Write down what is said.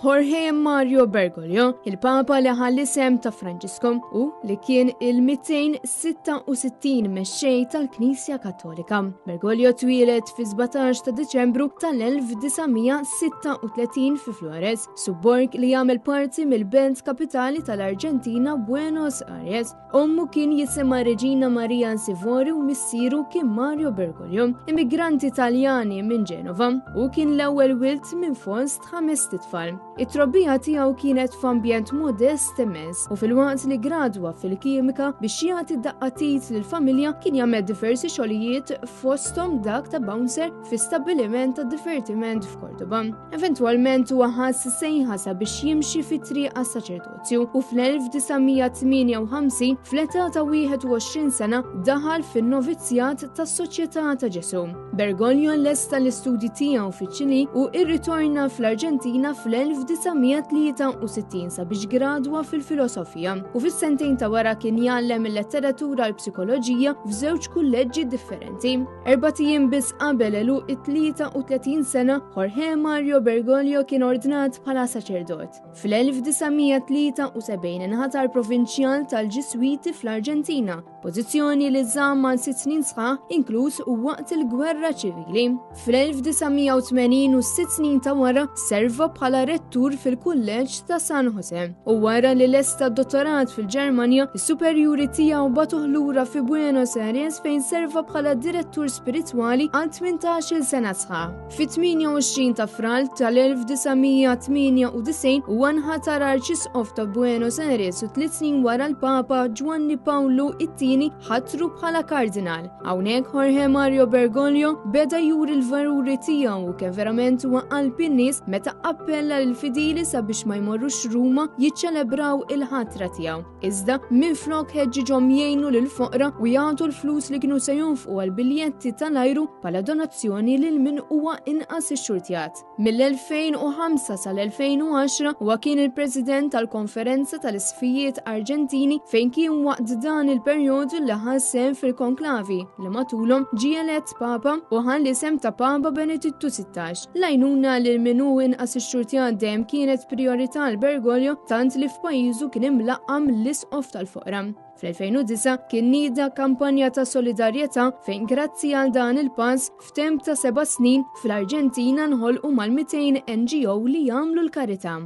Jorge Mario Bergoglio, il-Papa li ħalli sem ta' Franġisku u li kien il-266 mexxej tal-Knisja Kattolika. Bergoglio twieled fi 17 ta' Deċembru tal-1936 fi Flores, subborg li jagħmel parti mill-belt kapitali tal-Arġentina Buenos Aires. Ommu kien jisimha Reġina Maria Sivori u missieru kien Mario Bergoglio, immigranti Taljani minn Ġenova, u kien l-ewwel wilt minn fost 5 tfal. It-trobbija tiegħu kienet f'ambjent modest immens u fil-waqt li gradwa fil-kimika biex jagħti daqqatit lill-familja kien jagħmel diversi xogħlijiet fosthom dak ta' bouncer fi stabbiliment ta' divertiment f'Kordoba. Eventwalment huwa ħass sejħa sabiex jimxi fit-triq għas-saċerdozju u fl-1958 fl-età ta' 21 sena daħal fin-novizzjat tas-Soċjetà ta' Ġesu. Bergoglio lesta l-istudji tiegħu fiċ-Ċili u rritorna fl-Arġentina fl-1963 sabiex gradwa fil-filosofija u fis-sentejn ta' wara kien jgħallem il-letteratura u l-psikoloġija f'żewġ kulleġġi differenti. 4 ijiem biss qabel elu 33 sena Jorge Mario Bergoglio kien ordinat bħala saċerdot. Fl-1973 inħatar provinċjal tal-Ġiswiti fl-Arġentina, pożizzjoni li żamm mal 6 snin sħaħ inkluż waqt il-Gwerra Ċivili. Fl-1980 u 6 snin ta' wara serva bħala rettur fil-kulleġġ ta' San Jose u wara li lesta dottorat fil-Ġermanja, is-superjuri tiegħu batuh lura fi Buenos Aires fejn serva bħala direttur spiritwali għal 18 sena sħaħ. Fit-28 ta' Frar tal-1998 huwa nħatar Arċisqof ta' Buenos Aires u 3 snin wara l-Papa Giovanni Paolo II ħattru bħala kardinal. Hawnhekk Jorge Mario Bergoglio beda juri l-valuri tiegħu u kien verament huwa qalb in-nies meta appella lill-fidili sabiex ma jmorrux Ruma jiċċelebraw il-ħatra tiegħu. Iżda minflok ħeġġiġhom jgħinu lill-foqra u jagħtu l-flus li kienu se jonfqu għall-biljetti tal-ajru bħala donazzjoni lil min huwa inqas ix-xurtjat. Mill-2005 sal-2010 huwa kien il-President tal-Konferenza tal-Isfijiet Arġentini fejn kien waqt dan il-perjodu li ħassem fil-konklavi li matulhom ġie elett Papa u ħalli sem ta' Papa Benedittu 16. L-għajnuna lil min hu inqas ix-xurtjat dejjem kienet priorità l Bergoglio tant li f'pajjiżu kien imlaqqam l-isqof tal-foqra. Fl-2009 kien nieda kampanja ta' solidarjetà fejn grazzi għal dan il-pass f'temp ta' 7 snin fl-Arġentina nħolqu mal-200 NGO li jagħmlu l-karità.